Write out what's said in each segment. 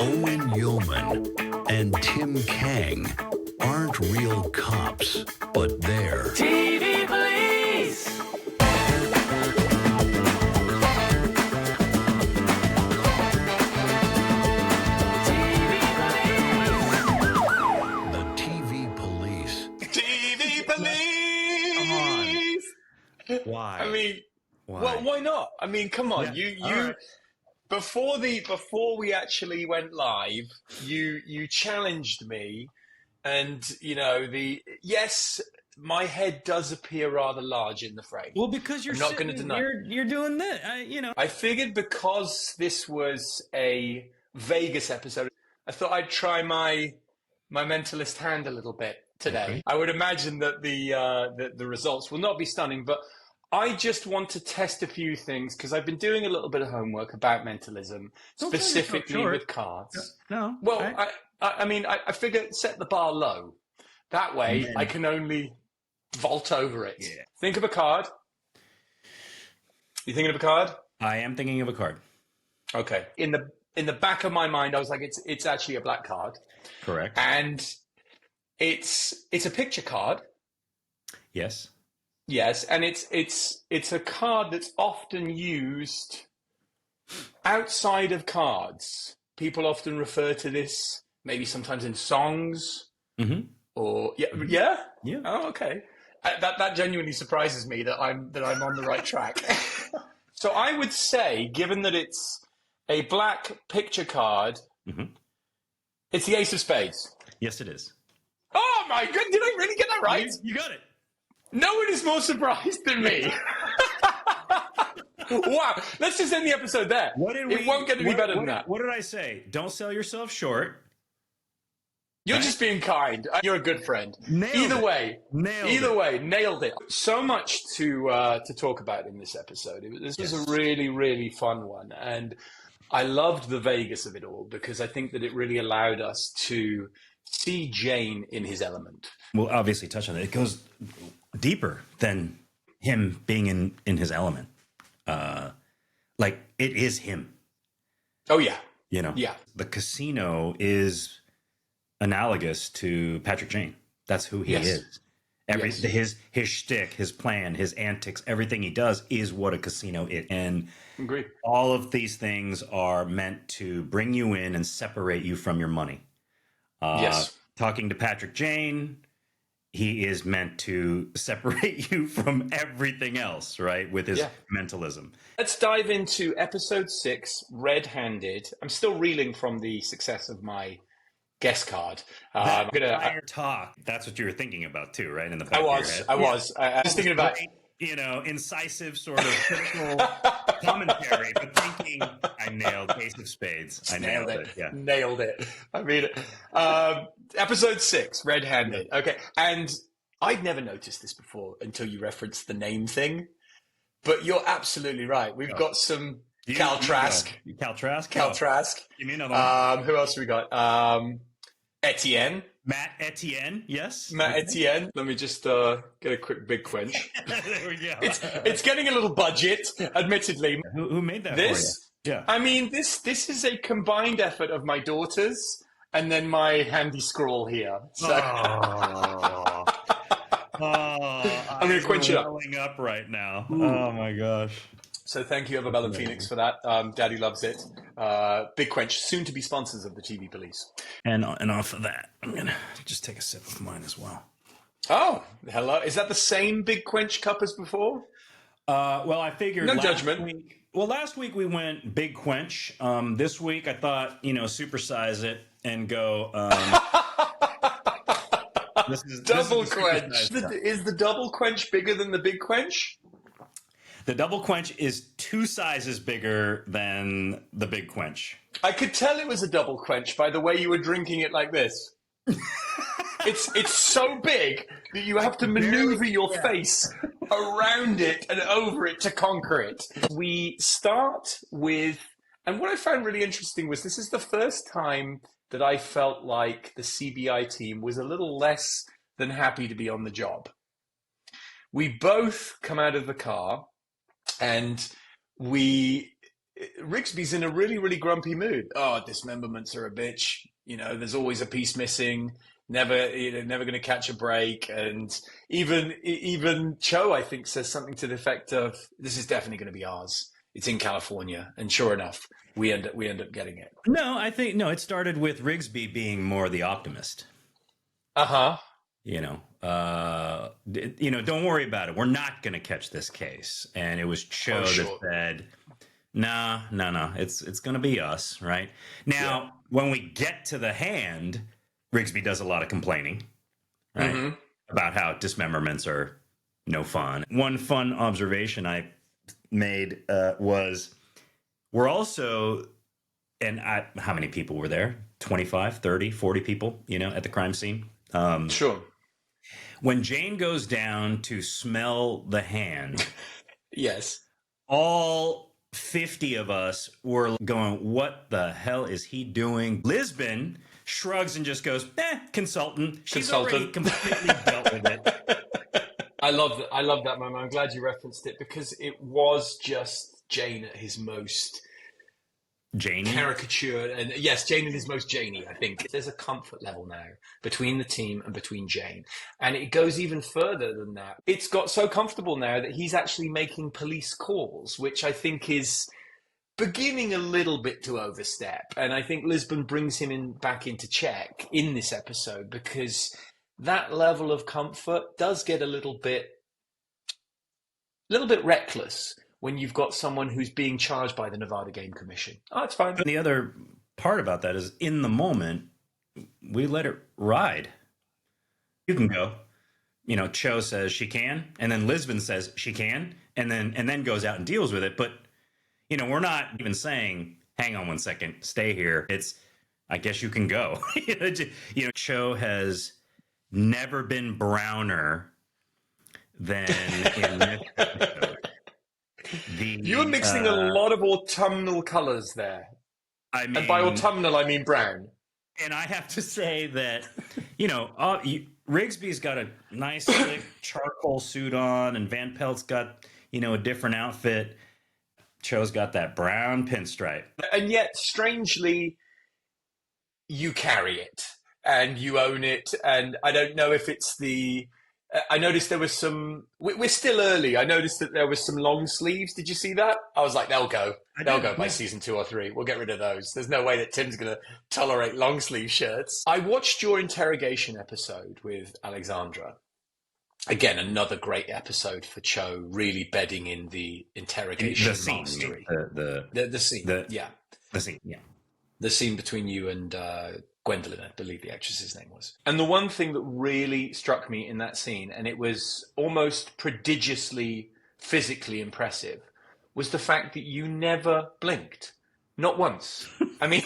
Owain Yeoman and Tim Kang aren't real cops, but they're TV Police! the TV Police. TV Police! Why? I mean, Why? well, why not? I mean, come on. Yeah. You All right. before we actually went live, you challenged me, and yes, my head does appear rather large in the frame. Well, because you're I'm not gonna sitting- deny. you're doing this. I figured because this was a Vegas episode, I thought I'd try my mentalist hand a little bit today. Okay. I would imagine that the results will not be stunning, but I just want to test a few things because I've been doing a little bit of homework about mentalism, Don't specifically sure. with cards. No. Well, okay. I figure set the bar low. That way, Man. I can only vault over it. Yeah. Think of a card. You thinking of a card? I am thinking of a card. Okay. In the back of my mind, I was like, it's actually a black card, Correct. and it's a picture card. Yes. Yes, and it's a card that's often used outside of cards. People often refer to this maybe sometimes in songs Mm-hmm. or yeah. Yeah. Oh, okay. That genuinely surprises me that I'm on the right track. So I would say, given that it's a black picture card, Mhm. it's the Ace of Spades. Yes, it is. Oh my god! Did I really get that right? You got it. No one is more surprised than me. Wow. Let's just end the episode there. It won't get any better than that. What did I say? Don't sell yourself short. You're just being kind. You're a good friend. Nailed it. Either way, nailed it. So much to talk about in this episode. This was a really, really fun one. And I loved the Vegas of it all because I think that it really allowed us to see Jane in his element. We'll obviously touch on it. It goes deeper than him being in his element. Like it is him. Oh, yeah. Yeah. The casino is analogous to Patrick Jane. That's who he is. His shtick, his plan, his antics, everything he does is what a casino is. And Agree. all of these things are meant to bring you in and separate you from your money. Yes. Talking to Patrick Jane, he is meant to separate you from everything else, right? With his mentalism. Let's dive into episode 6, Red-Handed. I'm still reeling from the success of my guest card. I'm gonna Talk. That's what you were thinking about too, right? In the back I of your was. head. I was. I was thinking about. Great, incisive sort of critical commentary, but thinking, I nailed Ace of Spades. I nailed it. Yeah. Nailed it. I mean, episode 6, Red-Handed. Okay, and I'd never noticed this before until you referenced the name thing. But you're absolutely right. We've got some Cal Trask. Cal Trask. Cal Trask. Give me another one. Who else have we got? Etienne. Matt Etienne. Yes. Matt Etienne. Let me just get a quick big quench. There we go. It's getting a little budget, admittedly. Who made that This? for you? Yeah. I mean, this is a combined effort of my daughters and then my handy scrawl here. So I'm going to quench it up. Welling up right now. Oh my gosh. So thank you, Everbell and Phoenix, for that. Daddy loves it. Big Quench, soon to be sponsors of the TV Police. And off of that, I'm going to just take a sip of mine as well. Oh, hello. Is that the same Big Quench cup as before? Well, I figured No judgment. Last week we went Big Quench. This week I thought, supersize it and go. This is Double this is Quench. Is the Double Quench bigger than the Big Quench? The Double Quench is 2 sizes bigger than the Big Quench. I could tell it was a Double Quench by the way you were drinking it like this. It's so big that you have to maneuver your face around it and over it to conquer it. We start with, and what I found really interesting was this is the first time that I felt like the CBI team was a little less than happy to be on the job. We both come out of the car and we Rigsby's in a really, really grumpy mood. Oh, dismemberments are a bitch. There's always a piece missing. Never going to catch a break. And even Cho, I think, says something to the effect of, "This is definitely going to be ours. It's in California." And sure enough, we end up getting it. No, I think it started with Rigsby being more the optimist. Uh-huh. Don't worry about it. We're not going to catch this case. And it was Cho that said, no, it's going to be us, right? Now, when we get to the hand, Rigsby does a lot of complaining, right? About how dismemberments are no fun. One fun observation I made was we're also, how many people were there? 25, 30, 40 people, at the crime scene. Sure. When Jane goes down to smell the hand, yes, all 50 of us were going, "What the hell is he doing?" Lisbon shrugs and just goes, consultant. She's already completely dealt with it. I love that moment. I'm glad you referenced it because it was just Jane at his most Janey? caricatured, and yes, Jane at his most Janey. I think there's a comfort level now between the team and between Jane, and it goes even further than that. It's got so comfortable now that he's actually making police calls, which I think is beginning a little bit to overstep. And I think Lisbon brings him back into check in this episode because that level of comfort does get a little bit reckless when you've got someone who's being charged by the Nevada Game Commission. Oh, it's fine. And the other part about that is in the moment, we let it ride. You can go. Cho says she can, and then Lisbon says she can, and then goes out and deals with it. But, we're not even saying, hang on one second, stay here. It's, I guess you can go. Cho has never been browner than in this episode. You're mixing a lot of autumnal colors there. And by autumnal, I mean brown. And I have to say that, Rigsby's got a nice, slick charcoal suit on, and Van Pelt's got, a different outfit. Cho's got that brown pinstripe. And yet, strangely, you carry it and you own it. And I don't know if it's I noticed there was some. We're still early. I noticed that there was some long sleeves. Did you see that? I was like, they'll go. They'll go by season 2 or 3. We'll get rid of those. There's no way that Tim's going to tolerate long sleeve shirts. I watched your interrogation episode with Alexandra. Again, another great episode for Cho, really bedding in the interrogation mastery. The scene. The scene. Yeah. The scene between you and Gwendolyn, I believe the actress's name was. And the one thing that really struck me in that scene, and it was almost prodigiously physically impressive, was the fact that you never blinked. Not once. I mean,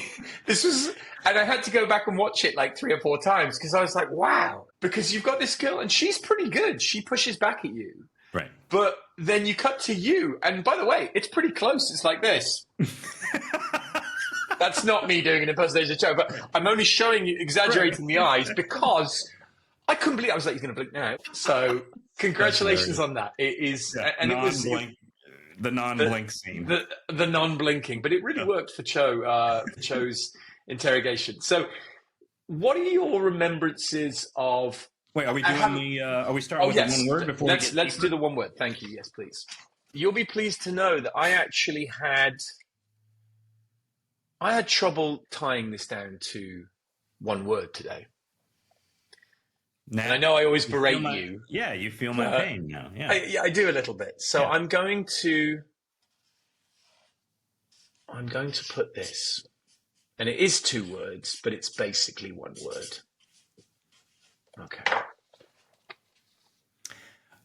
this was... And I had to go back and watch it like 3 or 4 times because I was like, wow. Because you've got this girl and she's pretty good. She pushes back at you. Right. But then you cut to you. And by the way, it's pretty close. It's like this. That's not me doing an impersonation of Cho, but I'm only showing you, exaggerating the eyes because I couldn't believe I was like, he's going to blink now. So congratulations on that. It is, and it was the non-blink scene, the non-blinking, but it really worked for Cho's interrogation. So, what are your remembrances of? Wait, are we doing are we starting with the one word before? Let's do the one word. Thank you. Yes, please. You'll be pleased to know that I actually had trouble tying this down to one word today. Now, and I know I always berate you. Yeah, you feel my pain now. Yeah, I do a little bit. So yeah. I'm going to put this, and it is 2 words, but it's basically 1 word. Okay.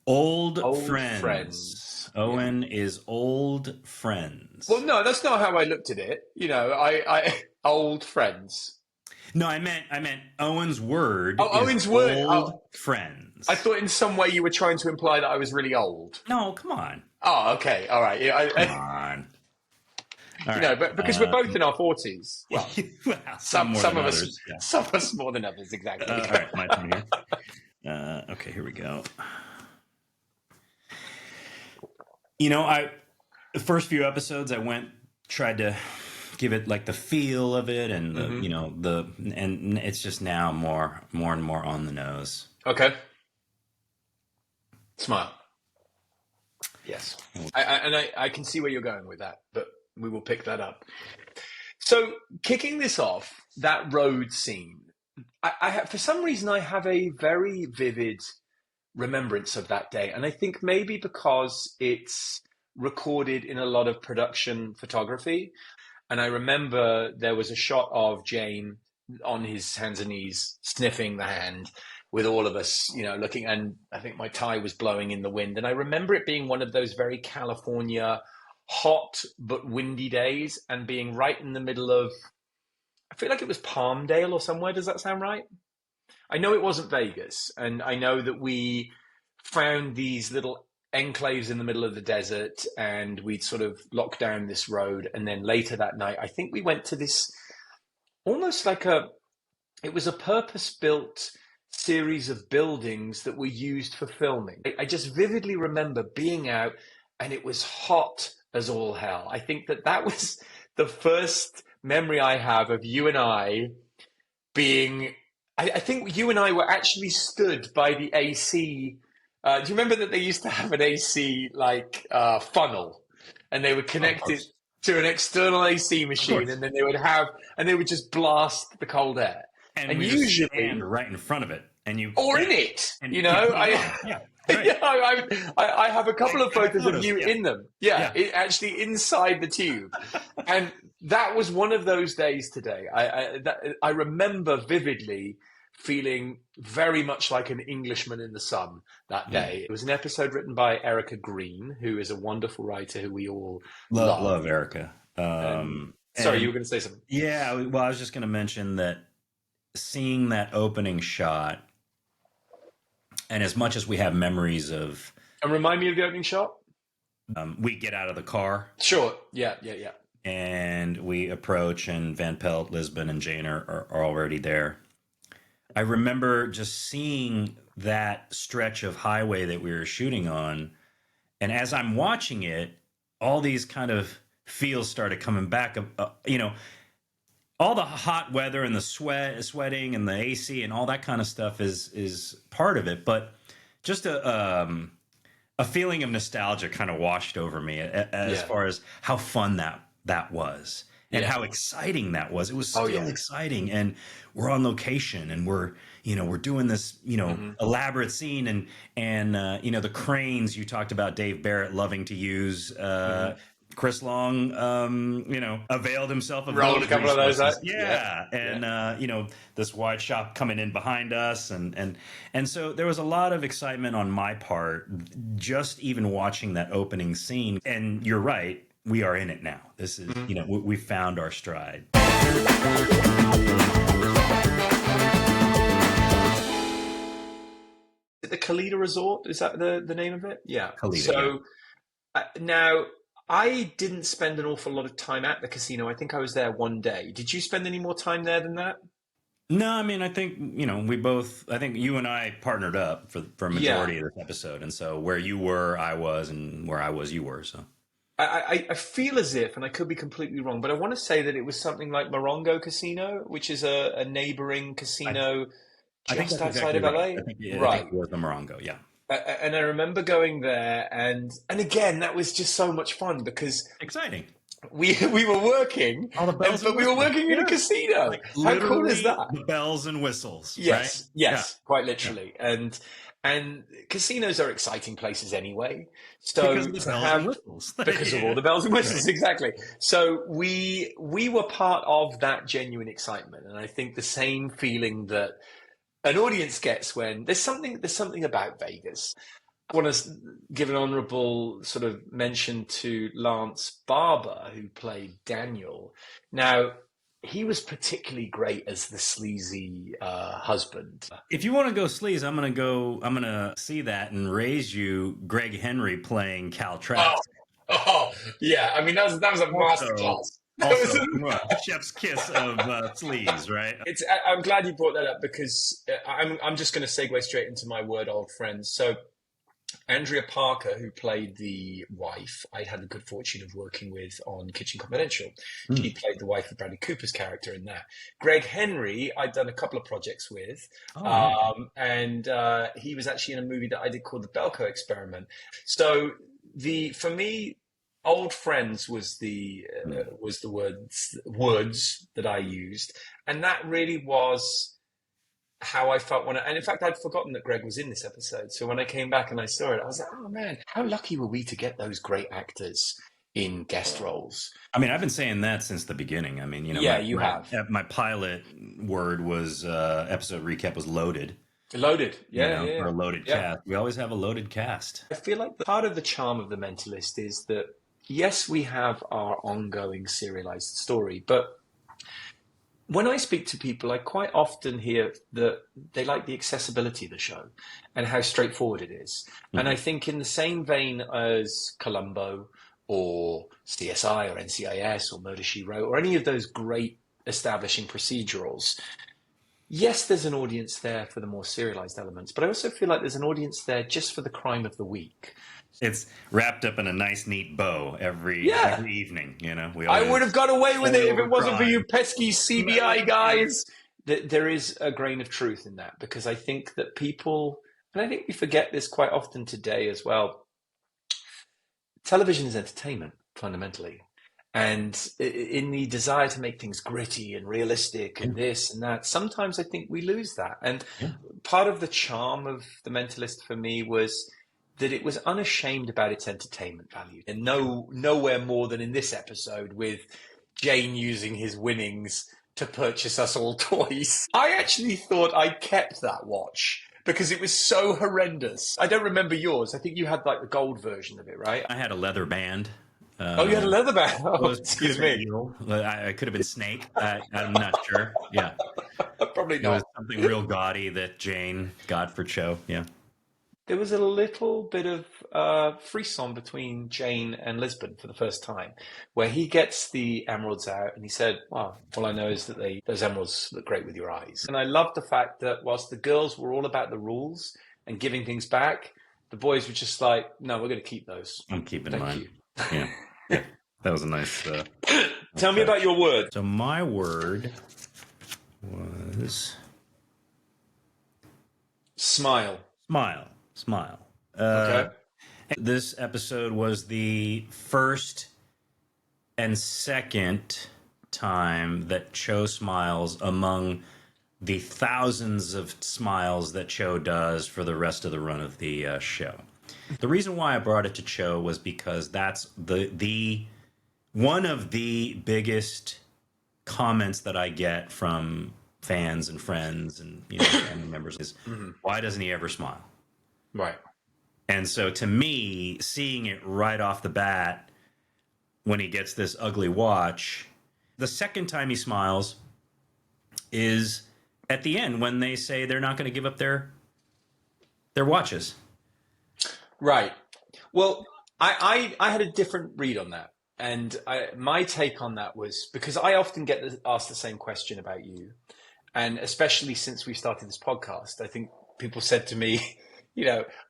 Old friends. Owen is old friends. Well, no, that's not how I looked at it. I old friends. No, I meant Owen's word. Oh, Owen's word. Old friends. I thought in some way you were trying to imply that I was really old. No, come on. Oh, okay, all right. Come on. All right. But because we're both in our 40s. Well, some of us, some of us more than others. Exactly. All right, my turn here. Okay, here we go. The first few episodes, I went tried to give it like the feel of it, and and it's just now more and more on the nose. Okay. Smart. Yes. I can see where you're going with that, but we will pick that up. So kicking this off, that road scene, I have, for some reason, I have a very vivid remembrance of that day. And I think maybe because it's recorded in a lot of production photography. And I remember there was a shot of Jane on his hands and knees, sniffing the hand, with all of us, looking, and I think my tie was blowing in the wind. And I remember it being one of those very California, hot but windy days, and being right in the middle of, I feel like it was Palmdale or somewhere. Does that sound right? I know it wasn't Vegas, and I know that we found these little enclaves in the middle of the desert, and we'd sort of locked down this road. And then later that night, I think we went to this almost like it was a purpose-built series of buildings that were used for filming. I just vividly remember being out, and it was hot as all hell. I think that was the first memory I have of you and I being, I think you and I were actually stood by the AC. Do you remember that they used to have an AC funnel, and they would connect it to an external AC machine, and then they would just blast the cold air. And we usually stand right in front of it, in it. I have a couple of photos of you in them. Actually inside the tube, and that was one of those days today. I remember vividly feeling very much like an Englishman in the sun that day. It was an episode written by Erica Green, who is a wonderful writer who we all love Erica. Sorry, you were going to say something. Yeah, well, I was just going to mention that seeing that opening shot, and as much as we have memories of... And remind me of the opening shot? We get out of the car. Sure, yeah. And we approach, and Van Pelt, Lisbon, and Jane are already there. I remember just seeing that stretch of highway that we were shooting on, and as I'm watching it, all these kind of feels started coming back. All the hot weather and the sweating and the AC and all that kind of stuff is part of it, but just a feeling of nostalgia kind of washed over me as far as how fun that was. And how exciting that was. It was still exciting, and we're on location, and we're doing this, elaborate scene, and the cranes you talked about, Dave Barrett loving to use. Chris Long, availed himself of rolled a couple of those out. This wide shot coming in behind us, and so there was a lot of excitement on my part, just even watching that opening scene. And you're right. We are in it now. This is, we found our stride. The Kalita Resort, is that the name of it? Yeah. Kalita. So now, I didn't spend an awful lot of time at the casino. I think I was there one day. Did you spend any more time there than that? No, I mean, I think, I think you and I partnered up for a majority of this episode. And so where you were, I was, and where I was, you were, so. I feel as if, and I could be completely wrong, but I want to say that it was something like Morongo Casino, which is a neighboring casino just outside of LA. I think it was the Morongo, yeah. And I remember going there, and again, that was just so much fun because exciting. We were working, but we were working in a casino. Like, how cool is that? The bells and whistles. Yes, right? yes, quite literally, And casinos are exciting places anyway. So because of the bells and whistles. Because of all the bells and whistles, exactly. So we were part of that genuine excitement, and I think the same feeling that an audience gets when there's something about Vegas. I want to give an honourable sort of mention to Lance Barber, who played Daniel. Now, he was particularly great as the sleazy husband. If you want to go sleaze, I'm going to see that and raise you Greg Henry playing Cal Trask. Oh, yeah. I mean, that was a masterclass. Also, chef's kiss of sleaze, right? I'm glad you brought that up because I'm just going to segue straight into my word, old friends. So Andrea Parker, who played the wife, I had the good fortune of working with on Kitchen Confidential. She played the wife of Bradley Cooper's character in that. Greg Henry, I'd done a couple of projects with, and he was actually in a movie that I did called The Belko Experiment. So for me, old friends was the words that I used, and that really was how I felt and in fact, I'd forgotten that Greg was in this episode. So when I came back and I saw it, I was like, oh man, how lucky were we to get those great actors in guest roles? I mean, I've been saying that since the beginning. I mean, my pilot word was episode recap was loaded. Loaded, or a loaded cast. We always have a loaded cast. I feel like part of the charm of The Mentalist is that, yes, we have our ongoing serialized story, but when I speak to people, I quite often hear that they like the accessibility of the show and how straightforward it is. Mm-hmm. And I think in the same vein as Columbo or CSI or NCIS or Murder, She Wrote or any of those great establishing procedurals, yes, there's an audience there for the more serialized elements, but I also feel like there's an audience there just for the crime of the week. It's wrapped up in a nice, neat bow every evening. I would have got away with it if it wasn't for you pesky CBI guys. There is a grain of truth in that, because I think that people, and I think we forget this quite often today as well, television is entertainment, fundamentally. And in the desire to make things gritty and realistic and this and that, sometimes I think we lose that. And part of the charm of The Mentalist for me was that it was unashamed about its entertainment value. And nowhere more than in this episode with Jane using his winnings to purchase us all toys. I actually thought I kept that watch because it was so horrendous. I don't remember yours. I think you had like the gold version of it, right? I had a leather band. You had a leather band? Oh, excuse me. I could have been Snake. I'm not sure. Yeah. Probably not. It was something real gaudy that Jane got for Cho. Yeah. There was a little bit of frisson between Jane and Lisbon for the first time, where he gets the emeralds out and he said, well, all I know is that those emeralds look great with your eyes. And I loved the fact that whilst the girls were all about the rules and giving things back, the boys were just like, no, we're going to keep those. I'm keeping mine. Yeah. That was a nice... Tell me about your word. So my word was... Smile. Okay. This episode was the first and second time that Cho smiles among the thousands of smiles that Cho does for the rest of the run of the show. The reason why I brought it to Cho was because that's the one of the biggest comments that I get from fans and friends and family members is, why doesn't he ever smile? Right. And so to me, seeing it right off the bat when he gets this ugly watch, the second time he smiles is at the end when they say they're not going to give up their watches. Right. Well, I had a different read on that. And my take on that was, because I often get asked the same question about you. And especially since we started this podcast, I think people said to me,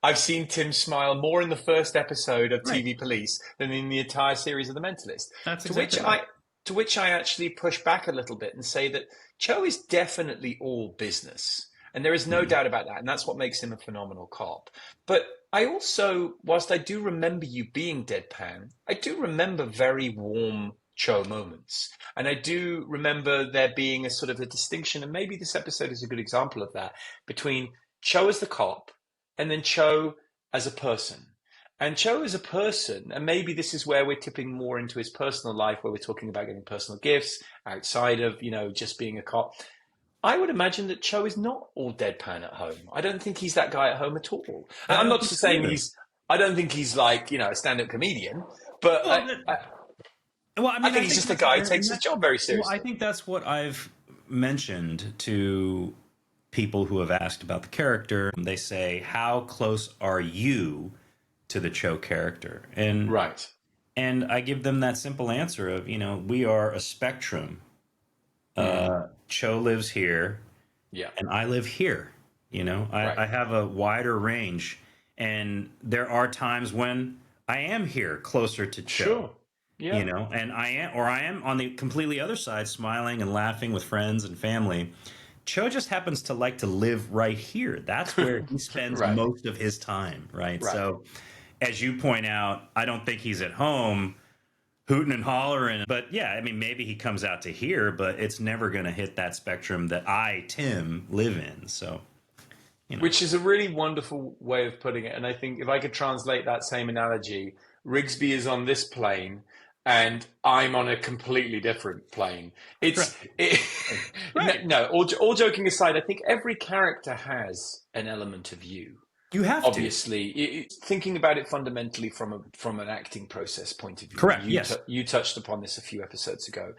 I've seen Tim smile more in the first episode of TV Police than in the entire series of The Mentalist. That's exactly right. To which I actually push back a little bit and say that Cho is definitely all business. And there is no doubt about that. And that's what makes him a phenomenal cop. But I also, whilst I do remember you being deadpan, I do remember very warm Cho moments. And I do remember there being a sort of a distinction, and maybe this episode is a good example of that, between Cho as the cop and then Cho as a person. And Cho as a person, and maybe this is where we're tipping more into his personal life, where we're talking about getting personal gifts outside of, just being a cop. I would imagine that Cho is not all deadpan at home. I don't think he's that guy at home at all. And I'm not just saying I don't think he's like, a stand-up comedian, but I think he's just a guy who takes his job very seriously. Well, I think that's what I've mentioned to people who have asked about the character. They say, how close are you to the Cho character? And right. And I give them that simple answer of, we are a spectrum. Cho lives here, and I live here. I have a wider range, And there are times when I am here closer to Cho. Sure. Yeah. You know, and I am on the completely other side, smiling and laughing with friends and family. Cho just happens to like to live right here. That's where he spends Right. most of his time, right? Right. So, as you point out, I don't think he's at home hooting and hollering. But yeah, I mean, maybe he comes out to here, but it's never going to hit that spectrum that I, Tim, live in. So, you know. Which is a really wonderful way of putting it. And I think if I could translate that same analogy, Rigsby is on this plane and I'm on a completely different plane. Right. No, all joking aside, I think every character has an element of you. You have Obviously, thinking about it fundamentally from an acting process point of view. Correct. Yes. You touched upon this a few episodes ago.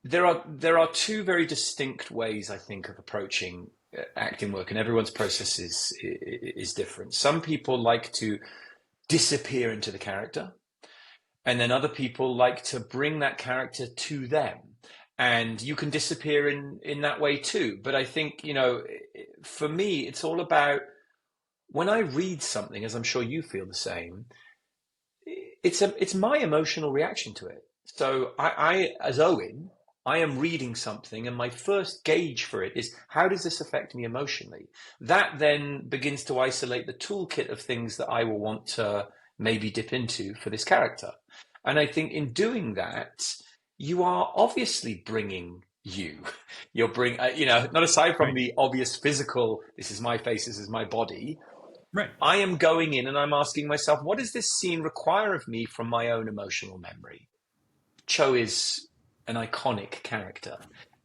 There are two very distinct ways, I think, of approaching acting work, and everyone's process is different. Some people like to disappear into the character, and then other people like to bring that character to them. And you can disappear in that way too. But I think, you know, for me, it's all about when I read something, as I'm sure you feel the same, it's my emotional reaction to it. So I as Owain, I am reading something and my first gauge for it is, how does this affect me emotionally? That then begins to isolate the toolkit of things that I will want to maybe dip into for this character. And I think in doing that, you are obviously bringing you're bringing, not aside from the obvious physical, this is my face, this is my body. Right. I am going in and I'm asking myself, what does this scene require of me from my own emotional memory? Cho is an iconic character,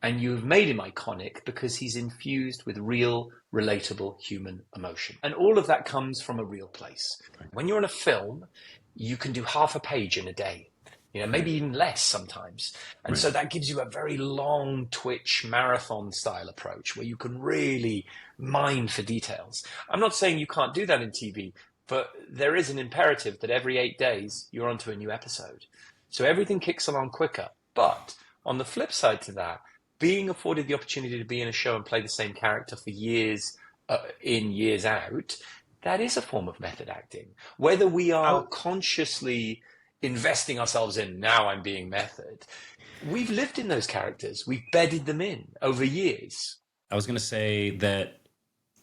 and you've made him iconic because he's infused with real, relatable human emotion. And all of that comes from a real place. When you're in a film, you can do half a page in a day, maybe even less sometimes. And so that gives you a very long twitch marathon style approach where you can really mine for details. I'm not saying you can't do that in TV, but there is an imperative that every 8 days you're onto a new episode. So everything kicks along quicker. But on the flip side to that, being afforded the opportunity to be in a show and play the same character for years in, years out, that is a form of method acting. Whether we are consciously investing ourselves in, now I'm being method, we've lived in those characters. We've bedded them in over years. I was going to say that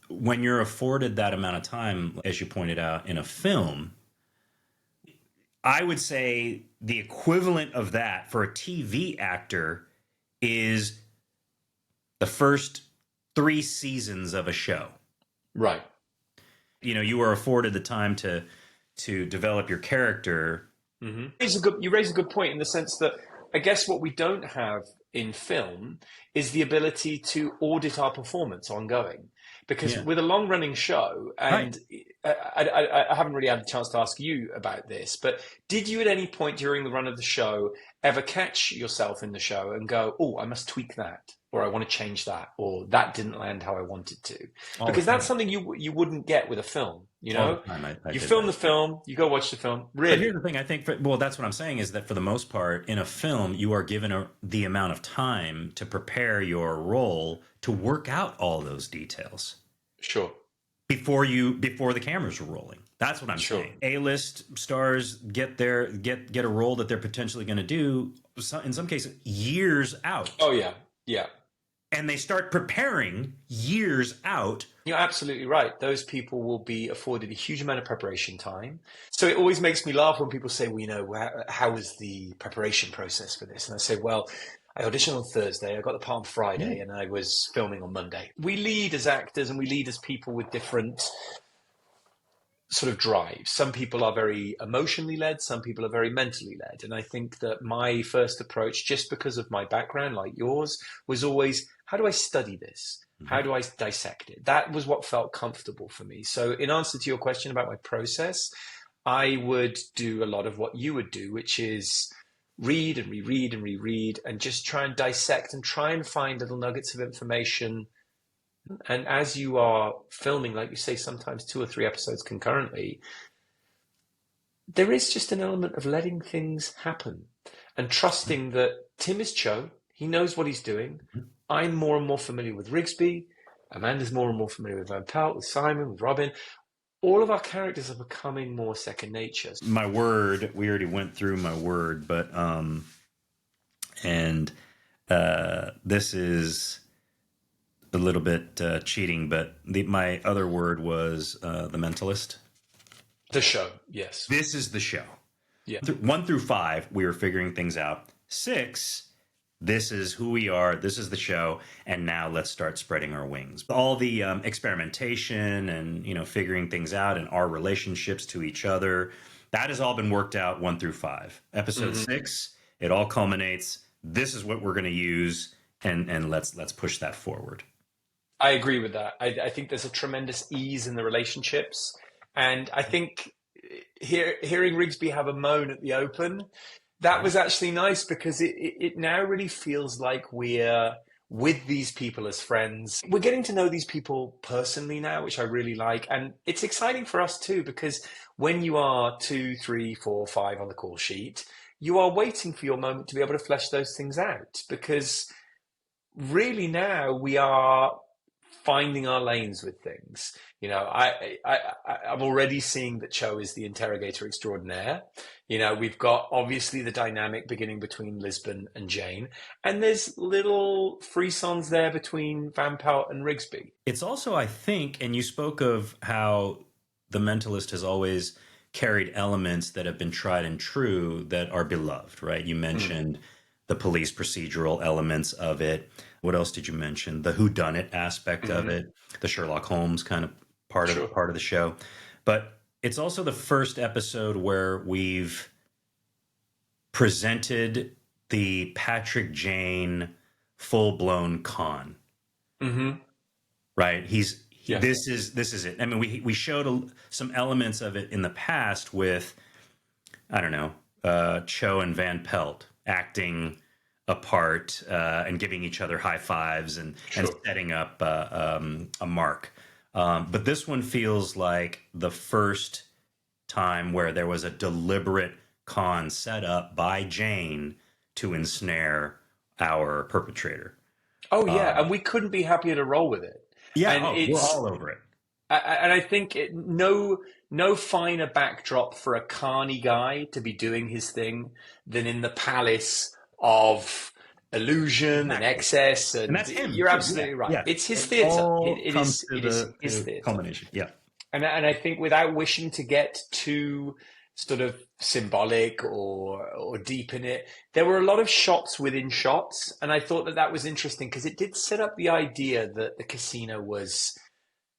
when you're afforded that amount of time, as you pointed out, in a film, I would say the equivalent of that for a TV actor is the first 3 seasons of a show. Right. You are afforded the time to develop your character. Mm-hmm. You raise a good point in the sense that I guess what we don't have in film is the ability to audit our performance ongoing. Because with a long-running show, and I haven't really had a chance to ask you about this, but did you at any point during the run of the show ever catch yourself in the show and go, oh, I must tweak that, or I want to change that, or that didn't land how I wanted to? Because that's something you wouldn't get with a film, I you film the film, you go watch the film. Really? But here's the thing, I think, that's what I'm saying is that for the most part, in a film, you are given the amount of time to prepare your role to work out all those details. Sure. Before the cameras are rolling. That's what I'm saying. A-list stars get a role that they're potentially going to do, in some cases, years out. Oh, yeah. Yeah. And they start preparing years out. You're absolutely right. Those people will be afforded a huge amount of preparation time. So it always makes me laugh when people say, well, how was the preparation process for this? And I say, well, I auditioned on Thursday, I got the part on Friday, and I was filming on Monday. We lead as actors and we lead as people with different sort of drives. Some people are very emotionally led, some people are very mentally led. And I think that my first approach, just because of my background, like yours, was always, how do I study this? How do I dissect it? That was what felt comfortable for me. So in answer to your question about my process, I would do a lot of what you would do, which is read and reread and reread and just try and dissect and try and find little nuggets of information. And as you are filming, like you say, sometimes 2 or 3 episodes concurrently, there is just an element of letting things happen and trusting that Tim is Cho. He knows what he's doing. I'm more and more familiar with Rigsby. Amanda's more and more familiar with Van Pelt, with Simon, with Robin. all of our characters are becoming more second nature. My word, we already went through my word, but this is a little bit cheating, but my other word was the Mentalist. The show, yes. This is the show. Yeah. 1 through 5, we were figuring things out. 6, this is who we are. This is the show. And now let's start spreading our wings. All the experimentation and, figuring things out and our relationships to each other, that has all been worked out 1 through 5. Episode 6, it all culminates. This is what we're going to use. And let's push that forward. I agree with that. I think there's a tremendous ease in the relationships. And I think hearing Rigsby have a moan at the open, that was actually nice because it now really feels like we're with these people as friends. We're getting to know these people personally now, which I really like. And it's exciting for us too, because when you are 2, 3, 4, 5 on the call sheet, you are waiting for your moment to be able to flesh those things out, because really now we are finding our lanes with things. I'm already seeing that Cho is the interrogator extraordinaire. We've got obviously the dynamic beginning between Lisbon and Jane, and there's little frisons there between Van Pelt and Rigsby. It's also, I think, and you spoke of how the Mentalist has always carried elements that have been tried and true that are beloved, right? You mentioned the police procedural elements of it. What else did you mention? The whodunit aspect of it, the Sherlock Holmes kind of part of the show. But it's also the first episode where we've presented the Patrick Jane full-blown con. Right? This is it. I mean, we showed some elements of it in the past with, I don't know, Cho and Van Pelt acting apart and giving each other high fives and setting up a mark. But this one feels like the first time where there was a deliberate con set up by Jane to ensnare our perpetrator. Oh, yeah. And we couldn't be happier to roll with it. Yeah, and we're all over it. And I think no finer backdrop for a carny guy to be doing his thing than in the palace of illusion and excess. And that's him. You're absolutely right. Yeah. It's his theatre. It is his theatre. Culmination. Yeah. And I think without wishing to get too sort of symbolic or deep in it, there were a lot of shots within shots. And I thought that was interesting because it did set up the idea that the casino was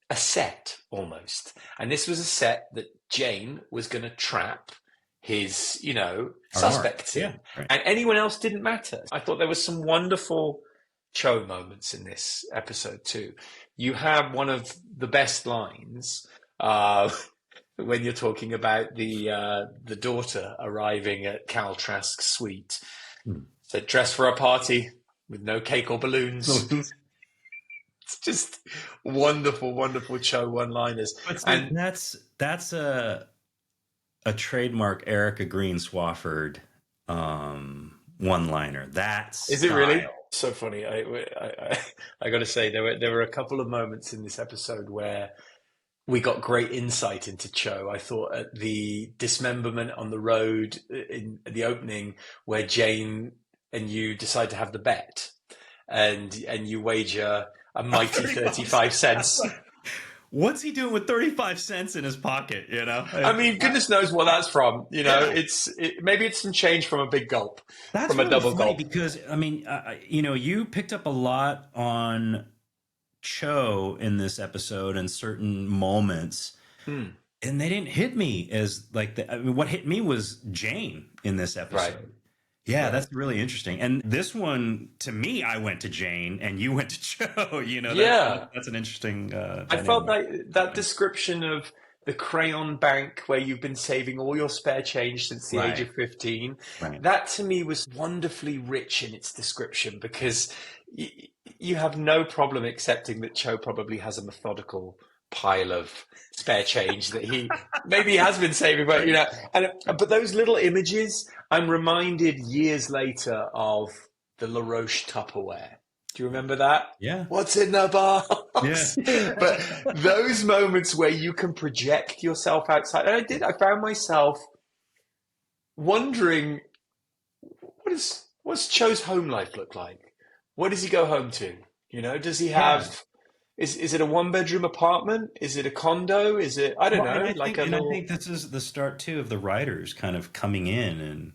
a set almost. And this was a set that Jane was going to trap his, suspects in. Yeah, right. And anyone else didn't matter. I thought there was some wonderful Cho moments in this episode too. You have one of the best lines when you're talking about the daughter arriving at Cal Trask's suite. Said, dress for a party with no cake or balloons. It's just wonderful, wonderful Cho one-liners. And that's a trademark Erica Green Swafford one-liner. Is it really? So funny. I got to say, there were a couple of moments in this episode where we got great insight into Cho. I thought at the dismemberment on the road in the opening, where Jane and you decide to have the bet, and you wager a mighty 35 cents. What's he doing with 35 cents in his pocket? I mean, goodness knows what that's from. Maybe it's some change from a big gulp, that's from really a double funny gulp. Because I mean, you picked up a lot on Cho in this episode and certain moments, and they didn't hit me as like what hit me was Jane in this episode. Right. Yeah, that's really interesting. And this one, to me, I went to Jane and you went to Cho. That's an interesting. I felt that description of the crayon bank where you've been saving all your spare change since the age of 15. Right. That to me was wonderfully rich in its description, because you have no problem accepting that Cho probably has a methodical pile of spare change that he maybe has been saving, but but those little images, I'm reminded years later of the La Roche Tupperware. Do you remember that? Yeah. What's in the box? Yeah. But those moments where you can project yourself outside, and I found myself wondering, what's Cho's home life look like? What does he go home to? You know, does he have, is it a 1-bedroom apartment? Is it a condo? Is it, I don't know, I think this is the start too of the writers kind of coming in and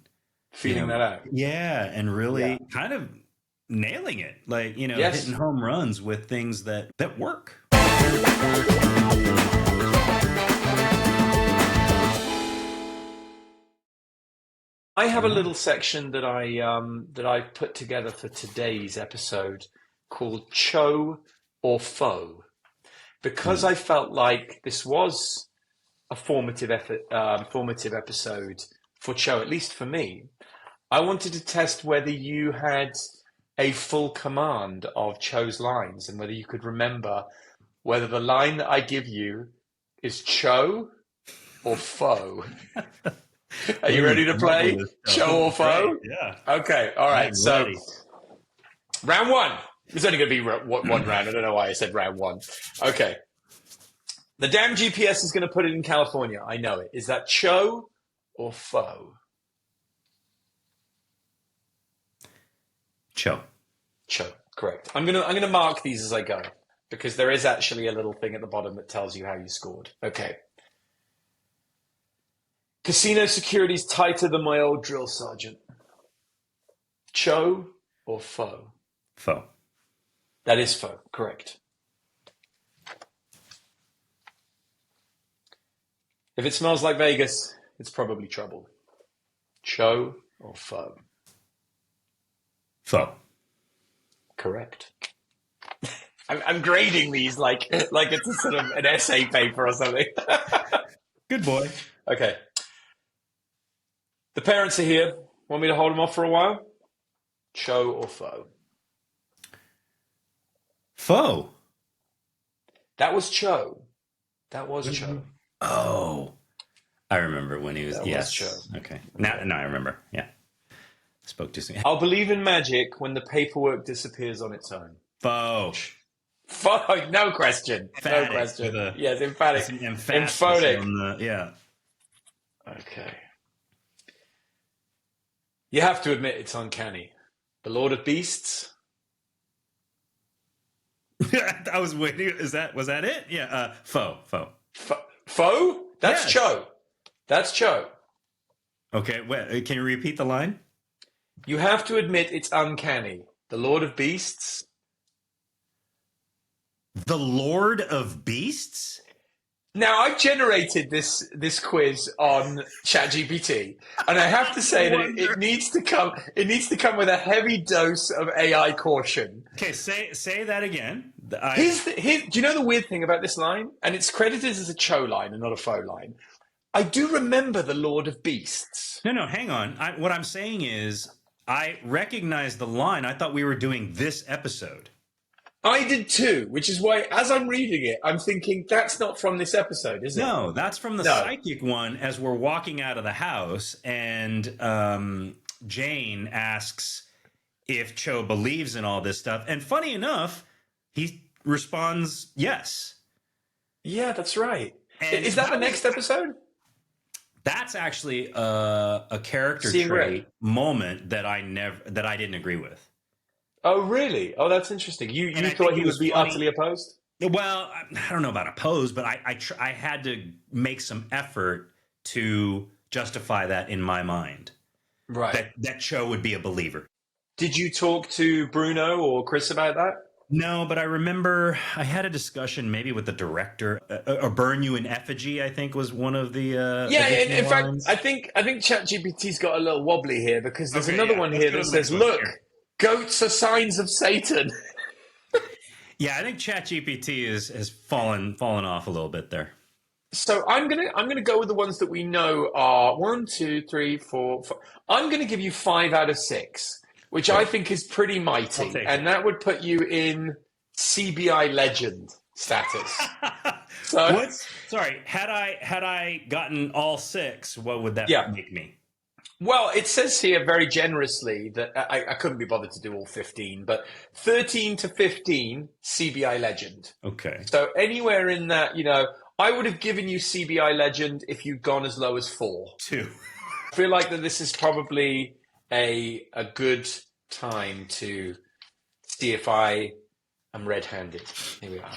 feeling that out. Yeah. And really kind of nailing it, like, hitting home runs with things that work. I have a little section that I put together for today's episode called Cho or Foe, because I felt like this was a formative episode for Cho, at least for me. I wanted to test whether you had a full command of Cho's lines and whether you could remember whether the line that I give you is Cho or Foe. Are you ready to play Cho or Foe? Yeah. Okay. All right. So round one. It's only going to be one round. I don't know why I said round one. Okay. The damn GPS is going to put it in California. I know it. Is that Cho or Foe? Cho. Correct. I'm gonna mark these as I go because there is actually a little thing at the bottom that tells you how you scored. Okay. Casino security's tighter than my old drill sergeant. Cho or Foe? Foe. That is Foe. Correct. If it smells like Vegas, it's probably trouble. Cho or Foe? Foe. Correct. I'm grading these like it's a sort of an essay paper or something. Good boy. Okay. The parents are here. Want me to hold them off for a while? Cho or Foe? Foe. That was Cho. That was Cho. Oh. I remember when he was... That was Cho. Okay. Now I remember. Yeah. Spoke too soon. I'll believe in magic when the paperwork disappears on its own. Foe. Foe. No question. Emphatic No question. with Yes, emphatic. Emphatic. Yeah. Okay. You have to admit it's uncanny. The Lord of Beasts. I was waiting. Was that it? Yeah. Foe. Foe? That's Yes. Cho. That's Cho. Okay. Wait, can you repeat the line? You have to admit it's uncanny. The Lord of Beasts. The Lord of Beasts? Now, I've generated this quiz on ChatGPT, and I have to say that it needs to come with a heavy dose of AI caution. Okay, say that again. Do you know the weird thing about this line? And it's credited as a Cho line and not a Foe line. I do remember the Lord of Beasts. No, hang on. What I'm saying is I recognize the line. I thought we were doing this episode. I did too, which is why, as I'm reading it, I'm thinking that's not from this episode, is it? No, that's from the psychic one as we're walking out of the house and Jane asks if Cho believes in all this stuff. And funny enough, he responds yes. Yeah, that's right. And is that the next episode? That's actually a character trait moment that I didn't agree with. Oh, really? Oh, that's interesting. You thought he would be utterly opposed? Well, I don't know about opposed, but I had to make some effort to justify that in my mind. Right. That Cho would be a believer. Did you talk to Bruno or Chris about that? No, but I remember I had a discussion maybe with the director. A burn you in effigy, I think, was one of the in fact, lines. I think ChatGPT's got a little wobbly here because there's another one here that says, "Look, goats are signs of Satan." Yeah, I think ChatGPT has fallen off a little bit there. So I'm gonna go with the ones that we know are 1, 2, 3, 4, 5. I'm gonna give you 5 out of 6, which I think is pretty mighty, and that would put you in CBI legend status. So Sorry, had I gotten all 6, what would that make me? Well, it says here very generously that I couldn't be bothered to do all 15, but 13 to 15 CBI Legend. Okay. So anywhere in that, I would have given you CBI Legend if you'd gone as low as 4. 2. I feel like that this is probably a good time to see if I am red-handed. Here we are.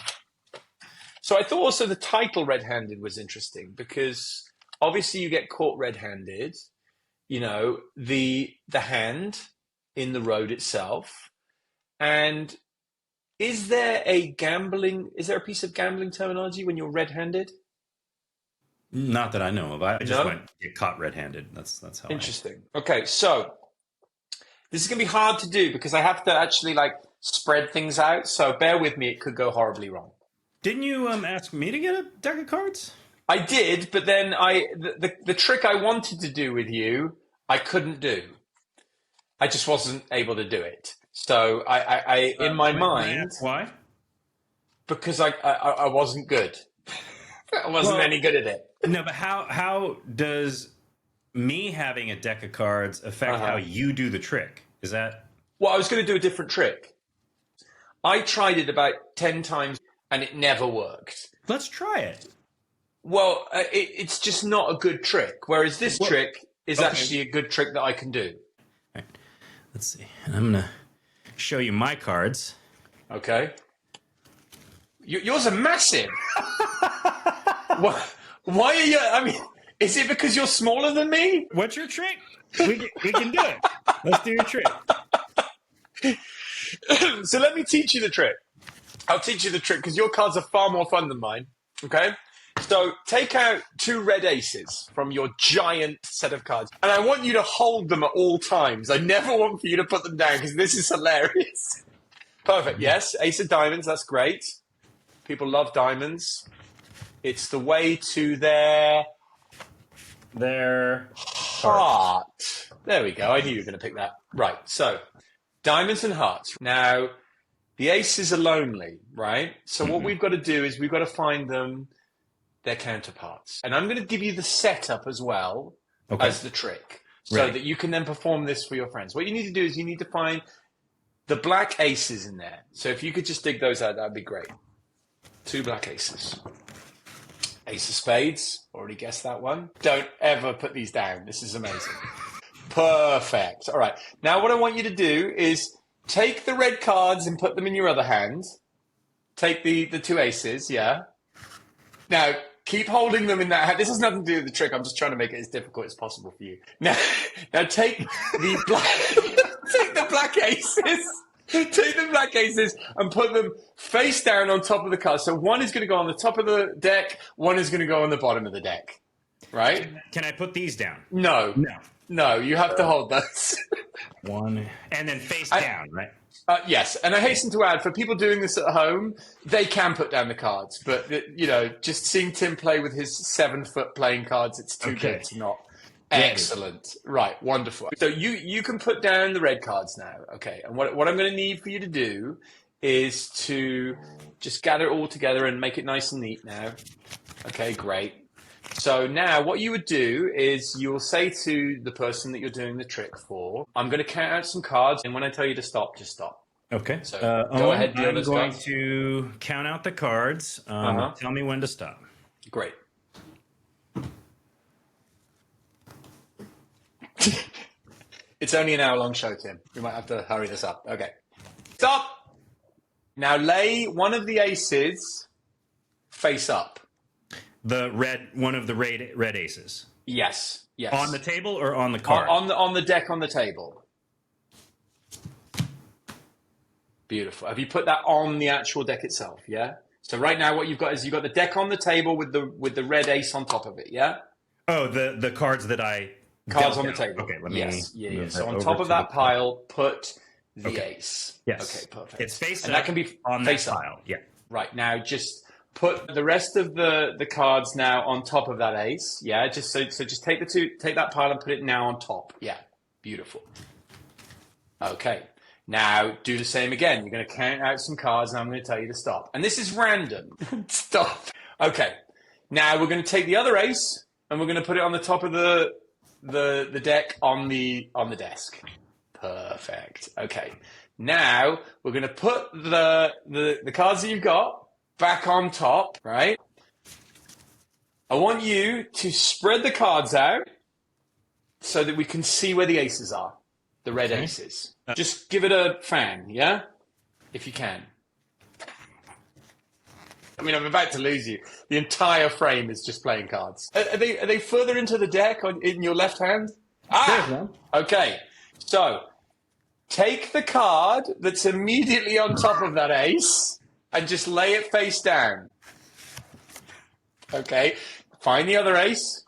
So I thought also the title red-handed was interesting because obviously you get caught red-handed. The hand in the road itself. And is there a piece of gambling terminology when you're red-handed? Not that I know of. I just No? went get caught red-handed. That's how. Interesting. Okay, so this is going to be hard to do because I have to actually spread things out. So bear with me; it could go horribly wrong. Didn't you ask me to get a deck of cards? I did, but then the trick I wanted to do with you, I couldn't do. I just wasn't able to do it. So I in my mind, why? Because I wasn't good. I wasn't any good at it. No, but how does me having a deck of cards affect how you do the trick? Is that? Well, I was going to do a different trick. I tried it about 10 times and it never worked. Let's try it. Well, it's just not a good trick. Whereas this trick is actually a good trick that I can do. All right. Let's see. And I'm going to show you my cards. Okay. Yours are massive. Why are you? I mean, is it because you're smaller than me? What's your trick? We can do it. Let's do your trick. So let me teach you the trick. I'll teach you the trick because your cards are far more fun than mine. Okay? So take out 2 red aces from your giant set of cards. And I want you to hold them at all times. I never want for you to put them down because this is hilarious. Perfect. Yes. Ace of diamonds. That's great. People love diamonds. It's the way to their heart. There we go. I knew you were going to pick that. Right. So diamonds and hearts. Now, the aces are lonely, right? So what we've got to do is we've got to find them their counterparts. And I'm going to give you the setup as well as the trick so that you can then perform this for your friends. What you need to do is you need to find the black aces in there. So if you could just dig those out, that'd be great. 2 black aces. Ace of spades. Already guessed that one. Don't ever put these down. This is amazing. Perfect. All right. Now what I want you to do is take the red cards and put them in your other hand. Take the 2 aces, yeah. Now, keep holding them in that hand. This has nothing to do with the trick. I'm just trying to make it as difficult as possible for you. Now take the black aces. Take the black aces and put them face down on top of the card. So one is going to go on the top of the deck, one is going to go on the bottom of the deck. Right? Can I put these down? No, you have to hold those. One. And then face down, right? Yes, and I hasten to add, for people doing this at home, they can put down the cards. But, just seeing Tim play with his 7-foot playing cards, it's too good to not. Excellent. Right, wonderful. So you can put down the red cards now. Okay, and what I'm going to need for you to do is to just gather it all together and make it nice and neat now. Okay, great. So now what you would do is you'll say to the person that you're doing the trick for, I'm going to count out some cards, and when I tell you to stop, just stop. Okay. So go ahead. I'm going to count out the cards. Tell me when to stop. Great. It's only an hour-long show, Tim. We might have to hurry this up. Okay. Stop! Now lay one of the aces face up. One of the red aces. Yes. On the table or on the card? On the deck on the table. Beautiful. Have you put that on the actual deck itself? Yeah. So right now, what you've got is you've got the deck on the table with the red ace on top of it. Yeah. Oh, the cards that I cards on the table. Okay. Let me. Yeah. So on top of that pile, put the ace. Yes. Okay. Perfect. It's face and up. That can be on face that up. pile. Yeah. Right now, just put the rest of the cards now on top of that ace. Yeah. Just just take that pile and put it now on top. Yeah. Beautiful. Okay. Now, do the same again. You're going to count out some cards, and I'm going to tell you to stop. And this is random. Stop. Okay. Now, we're going to take the other ace, and we're going to put it on the top of the the deck on the desk. Perfect. Okay. Now we're going to put the cards that you've got back on top, right? I want you to spread the cards out so that we can see where the aces are, the red aces. Just give it a fan, yeah? If you can. I mean, I'm about to lose you. The entire frame is just playing cards. Are they further into the deck in your left hand? Okay. So take the card that's immediately on top of that ace and just lay it face down. Okay. Find the other ace.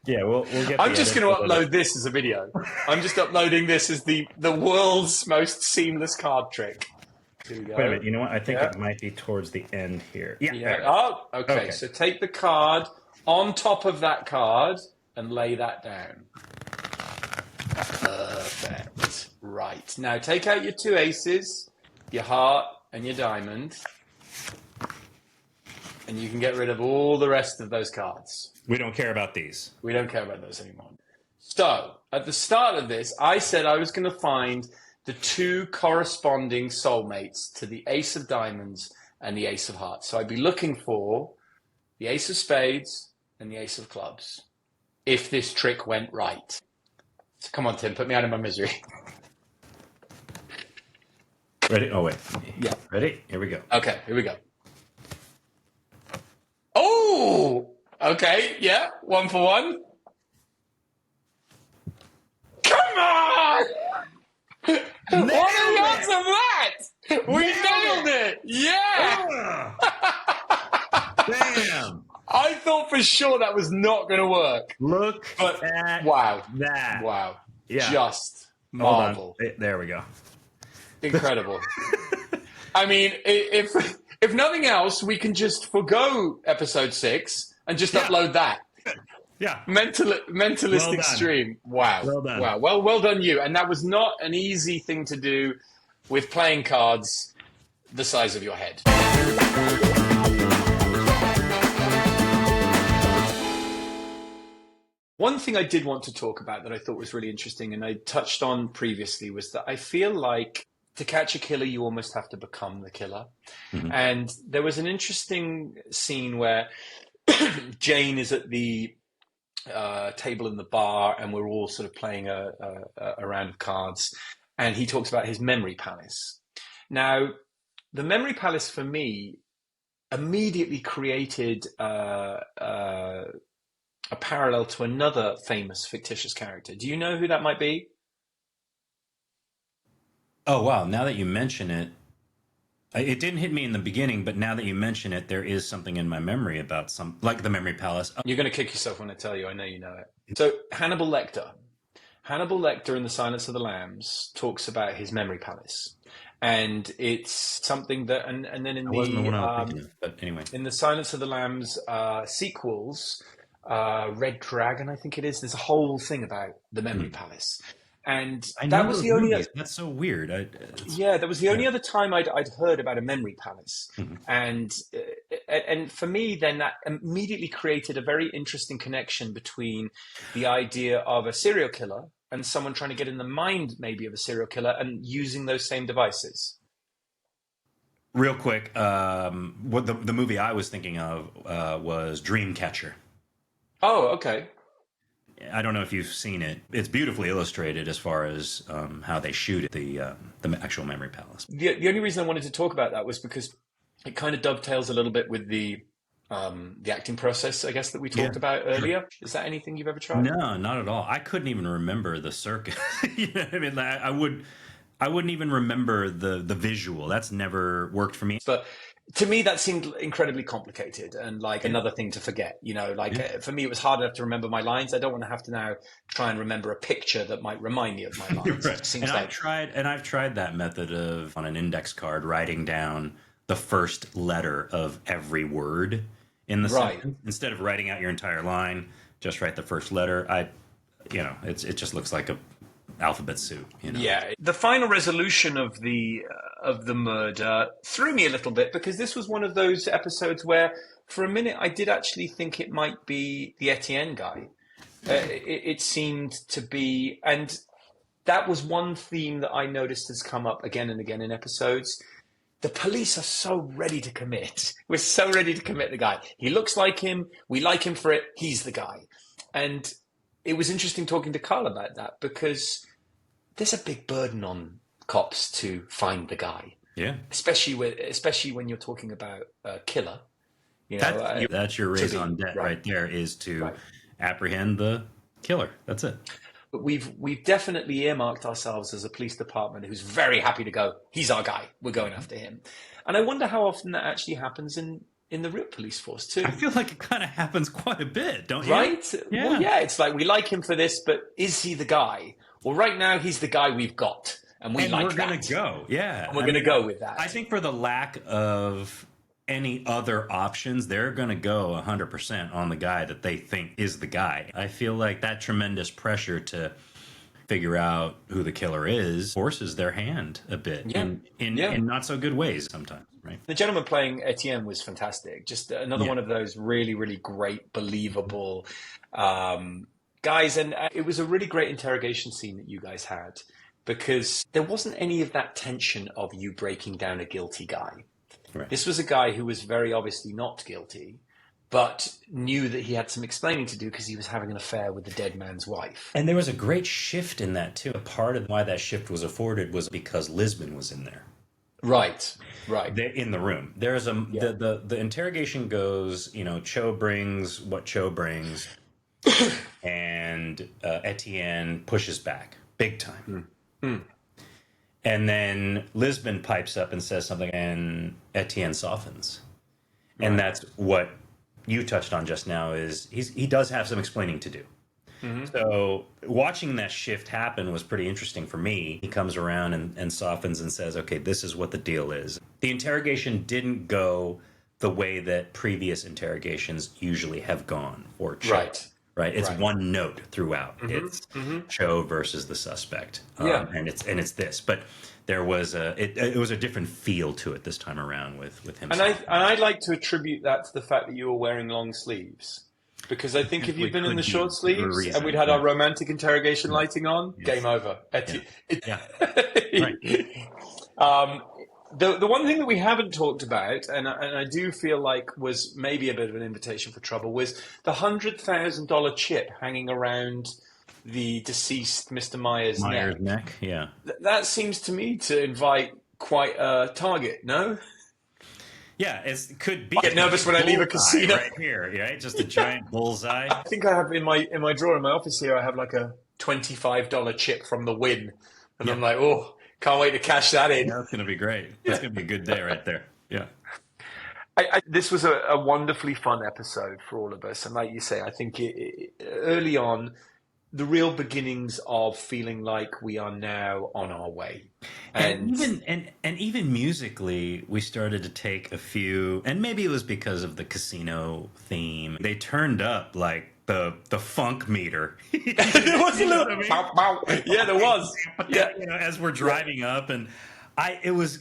Yeah, we'll get. I'm just going to upload this as a video. I'm just uploading this as the world's most seamless card trick. Here we go. Wait a minute. You know what? I think it might be towards the end here. Yeah. Oh, okay. So take the card on top of that card and lay that down. Perfect. Right. Now take out your two aces, your heart and your diamond. And you can get rid of all the rest of those cards. We don't care about these. We don't care about those anymore. So, at the start of this, I said I was going to find the two corresponding soulmates to the ace of diamonds and the ace of hearts. So I'd be looking for the ace of spades and the ace of clubs, if this trick went right. So come on, Tim, put me out of my misery. Ready? Oh, wait. Yeah. Ready? Here we go. Okay, here we go. Oh! Okay, yeah, 1 for 1. Come on! What are the odds of that? We nailed it! Yeah! Damn! I thought for sure that was not going to work. Look at that. Wow. Yeah. Just marvel. There we go. Incredible. I mean, if nothing else, we can just forgo episode 6 and just upload that. Yeah. Mentalist Well Extreme. Wow. Well done. Wow. Well done you. And that was not an easy thing to do with playing cards the size of your head. One thing I did want to talk about that I thought was really interesting and I touched on previously was that I feel like to catch a killer, you almost have to become the killer. Mm-hmm. And there was an interesting scene where Jane is at the table in the bar and we're all sort of playing a round of cards. And he talks about his memory palace. Now, the memory palace for me immediately created a parallel to another famous fictitious character. Do you know who that might be? Oh, wow. Now that you mention it, it didn't hit me in the beginning, but now that you mention it, there is something in my memory about like the memory palace. You're going to kick yourself when I tell you. I know you know it. So Hannibal Lecter. Hannibal Lecter in The Silence of the Lambs talks about his memory palace. And it's something that, and then in but anyway, in the Silence of the Lambs sequels, Red Dragon, I think it is, there's a whole thing about the memory palace. And that was the only. That's so weird. That was the only other time I'd heard about a memory palace, and for me, then that immediately created a very interesting connection between the idea of a serial killer and someone trying to get in the mind, maybe, of a serial killer and using those same devices. Real quick, what the movie I was thinking of was Dreamcatcher. Oh, okay. I don't know if you've seen it. It's beautifully illustrated as far as how they shoot it, the actual memory palace. The only reason I wanted to talk about that was because it kind of dovetails a little bit with the acting process, I guess, that we talked about earlier. Sure. Is that anything you've ever tried? No, not at all. I couldn't even remember the circuit. You know what I mean? I wouldn't even remember the visual. That's never worked for me. But to me, that seemed incredibly complicated and like another thing to forget. You know, for me, it was hard enough to remember my lines. I don't want to have to now try and remember a picture that might remind me of my lines. Right. I've tried that method of on an index card writing down the first letter of every word in the sentence instead of writing out your entire line. Just write the first letter. It just looks like alphabet soup. Yeah, the final resolution of the murder threw me a little bit, because this was one of those episodes where, for a minute, I did actually think it might be the Etienne guy. It seemed to be, and that was one theme that I noticed has come up again and again in episodes. The police are so ready to commit. We're so ready to commit the guy. He looks like him. We like him for it. He's the guy. And it was interesting talking to Carl about that, because there's a big burden on cops to find the guy. Yeah. Especially when you're talking about a killer. That's your raison d'etre right there, is to apprehend the killer. That's it. But we've definitely earmarked ourselves as a police department who's very happy to go, he's our guy, we're going after him. And I wonder how often that actually happens in the real police force too. I feel like it kind of happens quite a bit, don't you? Right? Yeah. Well, yeah, it's like, we like him for this, but is he the guy? Well, right now he's the guy we've got, and we're going to go. Yeah. And we're going to go with that. I think for the lack of any other options, they're going to go 100% on the guy that they think is the guy. I feel like that tremendous pressure to figure out who the killer is forces their hand a bit in not so good ways sometimes, right? The gentleman playing Etienne was fantastic. Just another one of those really, really great, believable guys. And it was a really great interrogation scene that you guys had, because there wasn't any of that tension of you breaking down a guilty guy. Right. This was a guy who was very obviously not guilty, but knew that he had some explaining to do because he was having an affair with the dead man's wife. And there was a great shift in that too. A part of why that shift was afforded was because Lisbon was in there. Right. In the room. There's the interrogation goes, Cho brings what Cho brings, and Etienne pushes back big time. And then Lisbon pipes up and says something, and Etienne softens. And that's what you touched on just now, is he does have some explaining to do. So watching that shift happen was pretty interesting for me. He comes around and softens and says, okay, this is what the deal is. The interrogation didn't go the way that previous interrogations usually have gone for Cho. Right. It's one note throughout. It's Cho versus the suspect. And it's this. But there was it was a different feel to it this time around with him. And I'd like to attribute that to the fact that you were wearing long sleeves. Because I think if you'd been in the short sleeves and we'd had our romantic interrogation lighting on, game over. The one thing that we haven't talked about, and I do feel like was maybe a bit of an invitation for trouble, was the $100,000 chip hanging around the deceased Mr. Myers' neck. Yeah. That seems to me to invite quite a target, no? Yeah, it could be. I get nervous when I leave a casino. Right here, right? Just a giant bullseye. I think I have in my drawer in my office here, I have like a $25 chip from the win. And I'm like, oh, can't wait to cash that in. That's going to be great. That's going to be a good day right there. Yeah. This was a wonderfully fun episode for all of us. And like you say, I think early on, the real beginnings of feeling like we are now on our way. And even musically, we started to take a few, and maybe it was because of the casino theme. They turned up like the funk meter. There was a little yeah, there was. Yeah, as we're driving up, and it was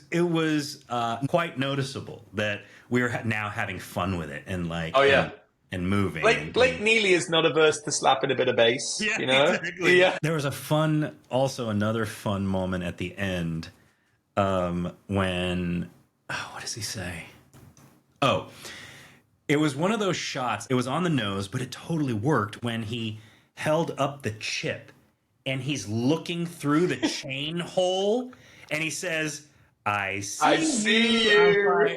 quite noticeable that we were now having fun with it, and like and moving. Blake Neely is not averse to slapping a bit of bass. Yeah, exactly. Yeah. There was another fun moment at the end when, what does he say? Oh, it was one of those shots. It was on the nose, but it totally worked when he held up the chip and he's looking through the chain hole and he says, I see you.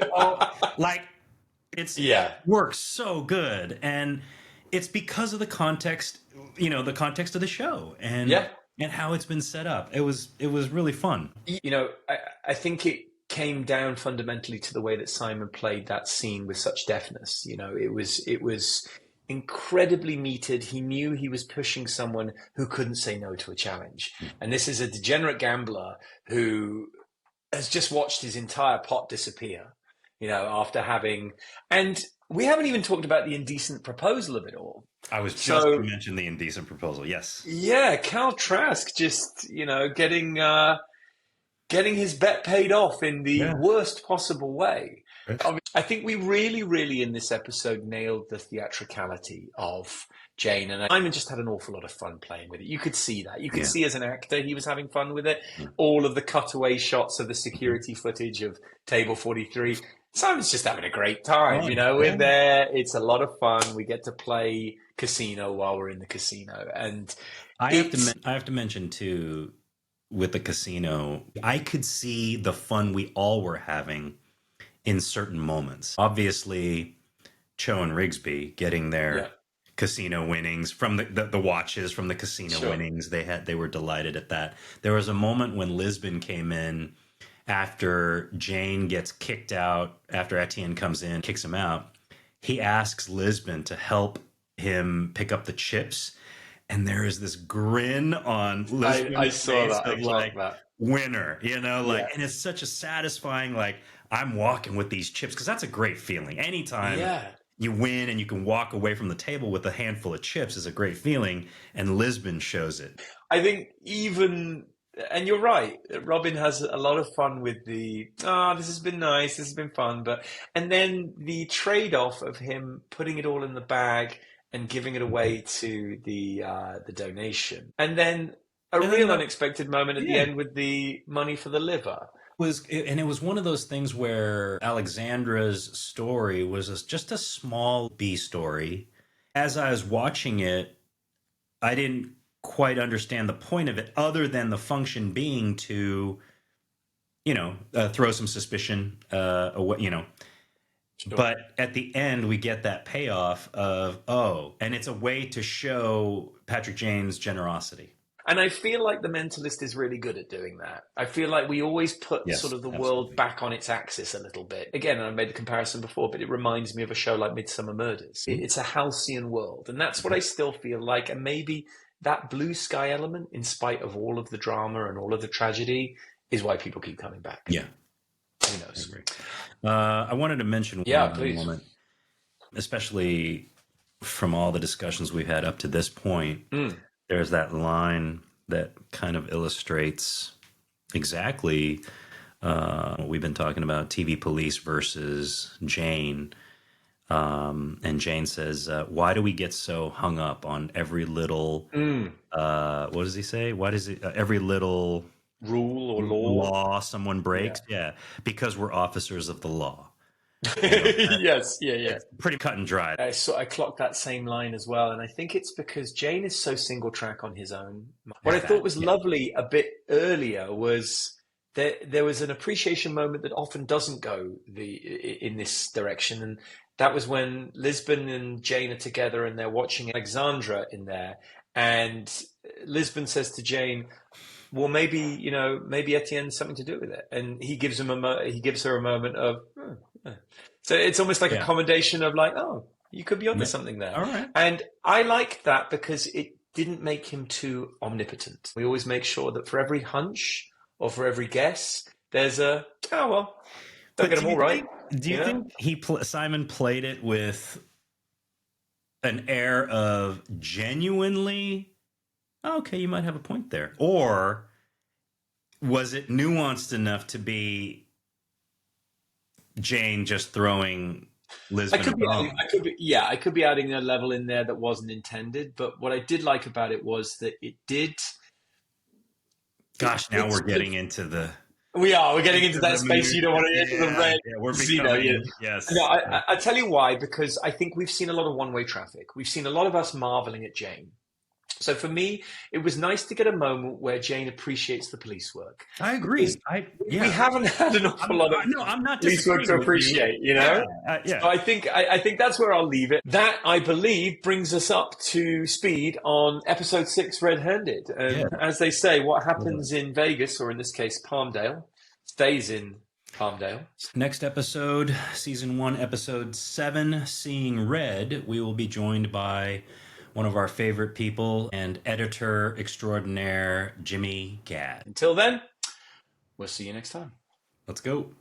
It's works so good, and it's because of the context, the context of the show, and how it's been set up. It was really fun. I think it came down fundamentally to the way that Simon played that scene with such deftness. It was incredibly metered. He knew he was pushing someone who couldn't say no to a challenge, and this is a degenerate gambler who has just watched his entire pot disappear. After having, and we haven't even talked about the indecent proposal of it all. I was just going to mention the indecent proposal. Yes. Yeah, Cal Trask just, getting his bet paid off in the worst possible way. Right. I think we really, really in this episode nailed the theatricality of Jane, and Simon just had an awful lot of fun playing with it. You could see that. You could see as an actor he was having fun with it. All of the cutaway shots of the security footage of Table 43. Simon's just having a great time, We're there. It's a lot of fun. We get to play casino while we're in the casino. And I have to mention too, with the casino, I could see the fun we all were having in certain moments. Obviously, Cho and Rigsby getting their casino winnings from the watches from the casino winnings. They were delighted at that. There was a moment when Lisbon came in after Jane gets kicked out, after Etienne comes in, kicks him out. He asks Lisbon to help him pick up the chips. And there is this grin on Lisbon's I saw face that. of that. Winner, and it's such a satisfying, I'm walking with these chips, because that's a great feeling. Anytime you win and you can walk away from the table with a handful of chips is a great feeling, and Lisbon shows it. I think and you're right, Robin has a lot of fun with this has been nice, this has been fun, and then the trade-off of him putting it all in the bag and giving it away to the donation. And then a real unexpected moment at the end with the money for the liver. It was one of those things where Alexandra's story was just a small B story. As I was watching it, I didn't quite understand the point of it, other than the function being to, throw some suspicion away, Sure. But at the end, we get that payoff of, and it's a way to show Patrick Jane's generosity. And I feel like The Mentalist is really good at doing that. I feel like we always put sort of the world back on its axis a little bit. Again, I made the comparison before, but it reminds me of a show like Midsummer Murders. It's a halcyon world. And that's what I still feel like. And maybe that blue sky element, in spite of all of the drama and all of the tragedy, is why people keep coming back. Yeah. Who knows? I agree. I wanted to mention one moment, especially from all the discussions we've had up to this point. There's that line that kind of illustrates exactly what we've been talking about, TV police versus Jane. And Jane says, why do we get so hung up on every little, what does he say? Why does it, every little rule or law someone breaks? Yeah, because we're officers of the law. Yes, pretty cut and dry. I clocked that same line as well, and I think it's because Jane is so single track on his own. What I thought was lovely a bit earlier was there was an appreciation moment that often doesn't go in this direction, and that was when Lisbon and Jane are together and they're watching Alexandra in there, and Lisbon says to Jane, well, maybe Etienne's something to do with it, and he gives her a moment of. So it's almost like a commendation of you could be onto something there. All right. And I like that because it didn't make him too omnipotent. We always make sure that for every hunch or for every guess, there's don't get them all right. Do you think Simon played it with an air of genuinely, okay, you might have a point there? Or was it nuanced enough to be Jane just throwing Lisbon? I could be adding a level in there that wasn't intended, but what I did like about it was that it did. Gosh, now we're getting into the. We're getting into that space you don't want to get into the red. Yeah, we're becoming, yes. No, I tell you why, because I think we've seen a lot of one-way traffic. We've seen a lot of us marveling at Jane. So for me, it was nice to get a moment where Jane appreciates the police work. I agree. We haven't had an awful lot of police work to appreciate, So I think that's where I'll leave it. That, I believe, brings us up to speed on episode 6, Red Handed. And as they say, what happens in Vegas, or in this case, Palmdale, stays in Palmdale. Next episode, season 1, episode 7, Seeing Red, we will be joined by one of our favorite people and editor extraordinaire, Jimmy Gadd. Until then, we'll see you next time. Let's go.